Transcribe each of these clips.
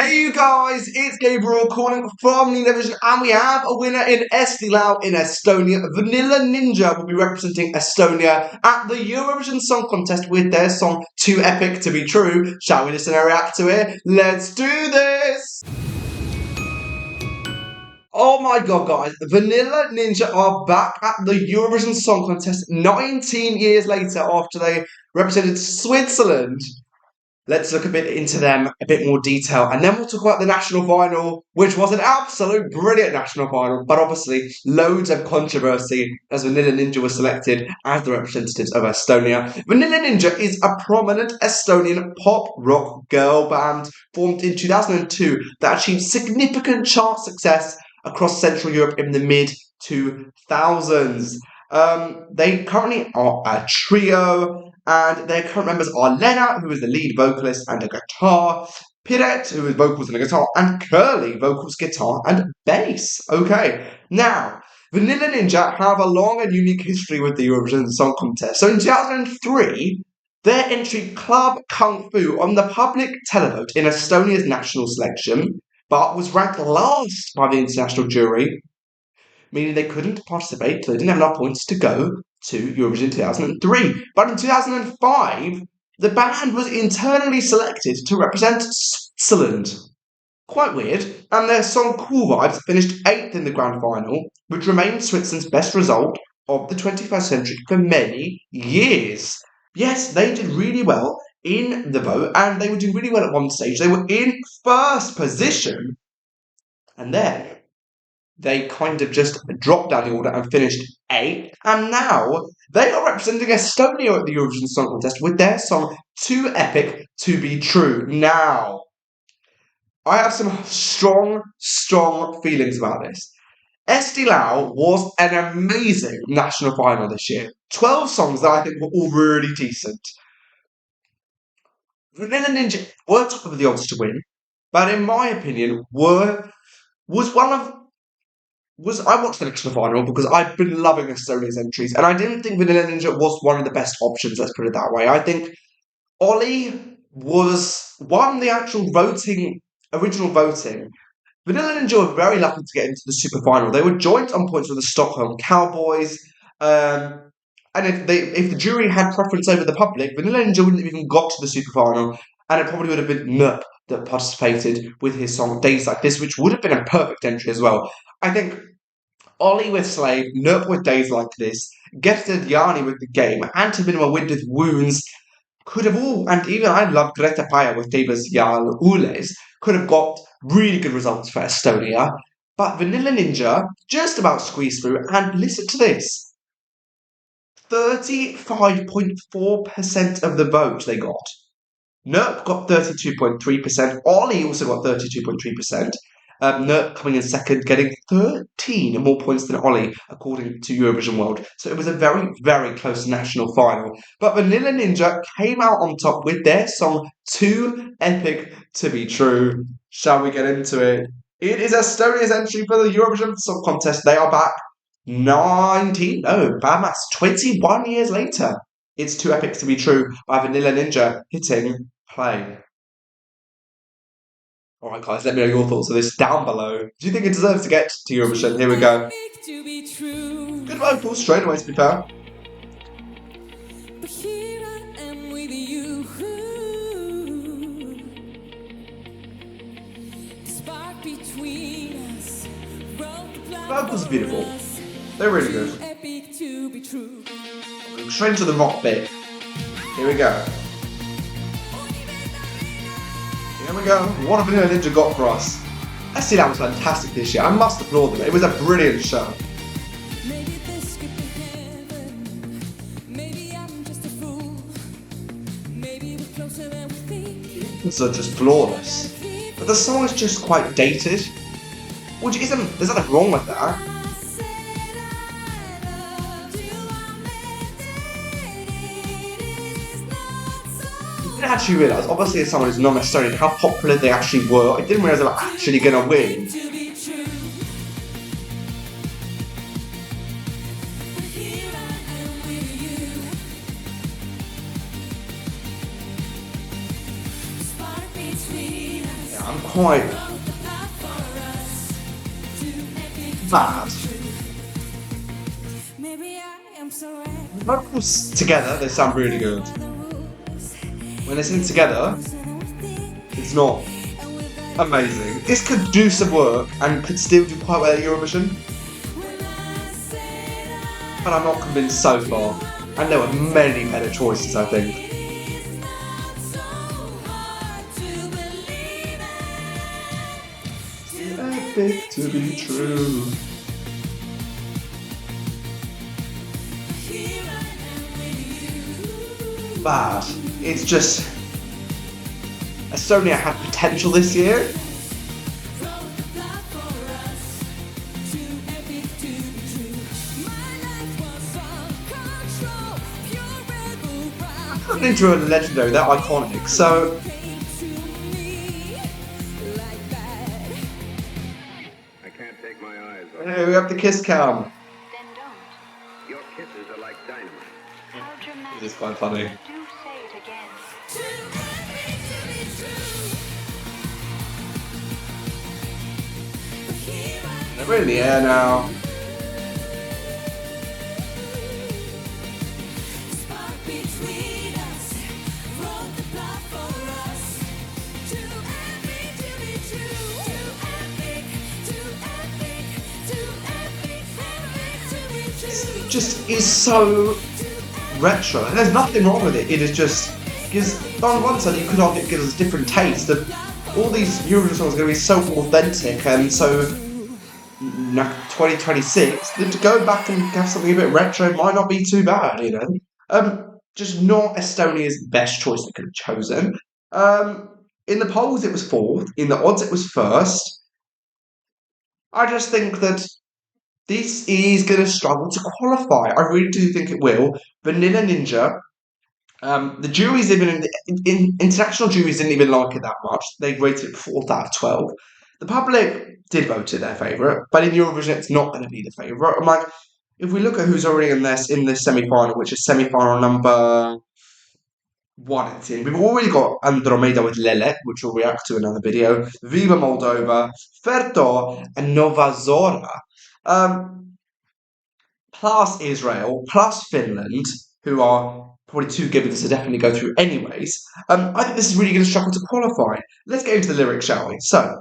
Hey you guys, it's Gabriel calling from Eurovision, and we have a winner in Eesti Laul in Estonia. Vanilla Ninja will be representing Estonia at the Eurovision Song Contest with their song Too Epic to Be True. Shall we listen and react to it? Let's do this! Oh my god, guys, Vanilla Ninja are back at the Eurovision Song Contest 19 years later after they represented Switzerland. Let's look a bit into them, a bit more detail, and then we'll talk about the national final, which was an absolute brilliant national final, but obviously loads of controversy as Vanilla Ninja was selected as the representatives of Estonia. Vanilla Ninja is a prominent Estonian pop rock girl band formed in 2002 that achieved significant chart success across Central Europe in the mid-2000s. They currently are a trio, and their current members are Lena, who is the lead vocalist and a guitar, Piret, who is vocals and a guitar, and Curly, vocals, guitar, and bass. Okay, now, Vanilla Ninja have a long and unique history with the Eurovision Song Contest. So in 2003, their entry Club Kung Fu on the public televote in Estonia's national selection, but was ranked last by the international jury, meaning they couldn't participate, so they didn't have enough points to go to Eurovision 2003. But in 2005, the band was internally selected to represent Switzerland. Quite weird. And their song Cool Vibes finished 8th in the grand final, which remained Switzerland's best result of the 21st century for many years. Yes, they did really well in the vote, and they were doing really well at one stage. They were in first position, and then they kind of just dropped down the order and finished 8th. And now they are representing Estonia at the Eurovision Song Contest with their song Too Epic to Be True. Now, I have some strong feelings about this. Eesti Laul was an amazing national final this year. 12 songs that I think were all really decent. Vanilla Ninja were top of the odds to win, but in my opinion, I watched the national final because I've been loving Estonia's entries, and I didn't think Vanilla Ninja was one of the best options, let's put it that way. I think Ollie won the actual original voting. Vanilla Ninja were very lucky to get into the super final. They were joint on points with the Stockholm Cowboys, and if the jury had preference over the public, Vanilla Ninja wouldn't have even got to the super final, and it probably would have been Nup that participated with his song Days Like This, which would have been a perfect entry as well. I think Ollie with Slave, Nup with Days Like This, Gifted Yanni with The Game, and Minima with Wounds could have all, and even I love Greta Paya with Davis Jarl Ules, could have got really good results for Estonia. But Vanilla Ninja just about squeezed through, and listen to this. 35.4% of the vote they got. Nup got 32.3%. Ollie also got 32.3%. Nup coming in second, getting 13 more points than Ollie, according to Eurovision World. So it was a very, very close national final. But Vanilla Ninja came out on top with their song Too Epic to Be True. Shall we get into it? It is Estonia's entry for the Eurovision Song Contest. They are back 21 years later. It's Too Epic to Be True by Vanilla Ninja hitting play. Alright guys, let me know your thoughts on this down below. Do you think it deserves to get to Eurovision? Here we go. Good vocals straight away, to be fair. Vocals are beautiful. They're really good. Straight into the rock bit. Here we go. Here we go. What have Vanilla Ninja got for us? Eesti Laul was fantastic this year. I must applaud them. It was a brilliant show. These are just flawless. But the song is just quite dated. Which isn't, there's nothing wrong with that. I didn't actually realise, obviously as someone who's non-Estonian, how popular they actually were. I didn't realise they were actually going to win. quite bad. Vocals together, they sound really good. When they sing together, it's not amazing. This could do some work and could still do quite well at Eurovision. But I'm not convinced so far. And there were many better choices, I think. Epic to be true. Bad. It's just Estonia had potential this year. I put into a legendary, they're iconic, so I can't take my eyes off. here we have the kiss cam. Then don't. Your kisses are like dynamite. How dramatic. It is quite funny. Do say it again. We're in the air now. It just is so retro. And there's nothing wrong with it. It is just because on one side you could argue it gives us a different taste. That all these Eurovision songs are going to be so authentic and so 2026 that to go back and have something a bit retro might not be too bad, you know. Just not Estonia's best choice they could have chosen. In the polls it was fourth, in the odds it was first. I just think that this is going to struggle to qualify. I really do think it will. Vanilla Ninja, the juries even international juries didn't even like it that much. They rated it 4th out of 12. The public did vote it their favourite, but in Eurovision it's not going to be the favourite. I'm like, if we look at who's already in this semi-final, which is semi-final number 1 in team, we've already got Andromeda with Lele, which we'll react to in another video, Viva Moldova, Ferto, and Nova Zora. Plus Israel, plus Finland, who are probably too good to definitely go through anyways. I think this is really going to struggle to qualify. Let's get into the lyrics, shall we? So,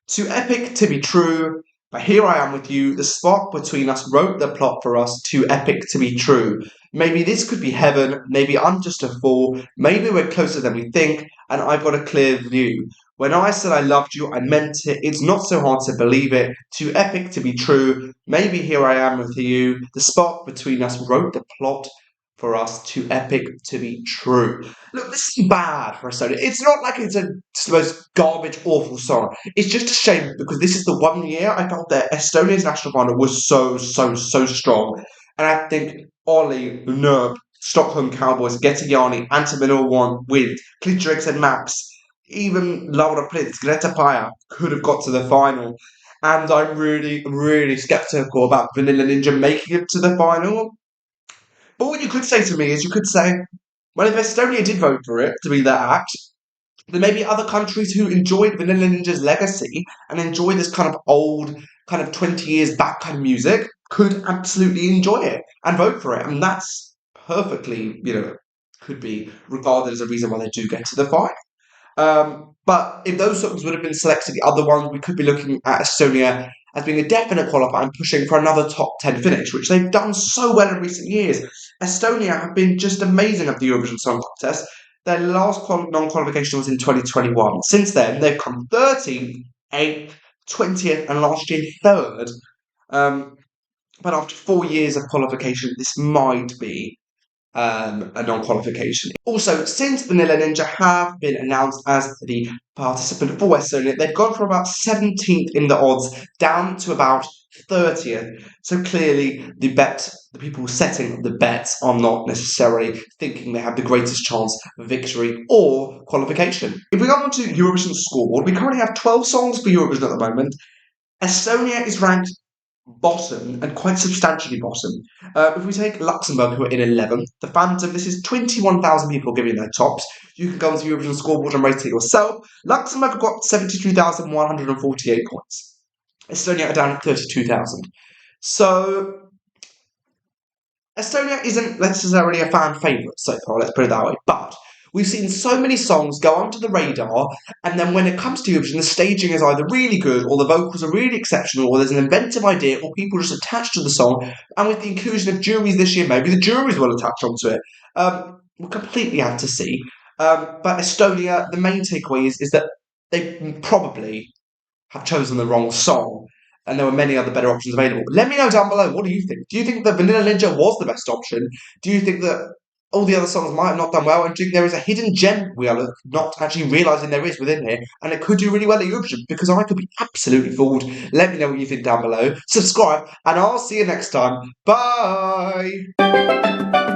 too epic to be true, but here I am with you. The spark between us wrote the plot for us, too epic to be true. Maybe this could be heaven, maybe I'm just a fool, maybe we're closer than we think, and I've got a clear view. When I said I loved you, I meant it. It's not so hard to believe it. Too epic to be true. Maybe here I am with you. The spark between us wrote the plot for us. Too epic to be true. Look, this is bad for Estonia. It's not like it's the most garbage, awful song. It's just a shame because this is the one year I felt that Estonia's national final was so strong. And I think Ollie, Nerb, Stockholm Cowboys, Gettigiani, Antimonor with Clitrix and Maps, even Laura Prince, Greta Paya could have got to the final. And I'm really skeptical about Vanilla Ninja making it to the final. But what you could say to me is you could say, well, if Estonia did vote for it to be their act, then maybe other countries who enjoyed Vanilla Ninja's legacy and enjoy this kind of old, kind of 20 years back kind of music could absolutely enjoy it and vote for it. And that's perfectly, could be regarded as a reason why they do get to the final. But if those songs would have been selected, the other ones, we could be looking at Estonia as being a definite qualifier and pushing for another top 10 finish, which they've done so well in recent years. Estonia have been just amazing at the Eurovision Song Contest. Their last non-qualification was in 2021. Since then, they've come 13th, 8th, 20th, and last year 3rd. But after 4 years of qualification, this might be a non-qualification. Also, since Vanilla Ninja have been announced as the participant for Estonia, they've gone from about 17th in the odds down to about 30th. So clearly, the people setting the bets are not necessarily thinking they have the greatest chance of victory or qualification. If we go on to Eurovision scoreboard, we currently have 12 songs for Eurovision at the moment. Estonia is ranked bottom, and quite substantially bottom. If we take Luxembourg, who are in 11th, the fans of this is 21,000 people giving their tops. You can go onto the Eurovision scoreboard and rate it yourself. Luxembourg have got 72,148 points. Estonia are down at 32,000. So Estonia isn't necessarily a fan favourite so far, let's put it that way, but we've seen so many songs go onto the radar, and then when it comes to Eurovision, the staging is either really good, or the vocals are really exceptional, or there's an inventive idea, or people just attached to the song, and with the inclusion of juries this year, maybe the juries will attach onto it. We'll completely have to see. But Estonia, the main takeaway is that they probably have chosen the wrong song, and there were many other better options available. Let me know down below, what do you think? Do you think that Vanilla Ninja was the best option? Do you think that all the other songs might have not done well? And do you think there is a hidden gem we are not actually realising there is within here, and it could do really well at Eurovision? Because I could be absolutely fooled. Let me know what you think down below. Subscribe, and I'll see you next time. Bye!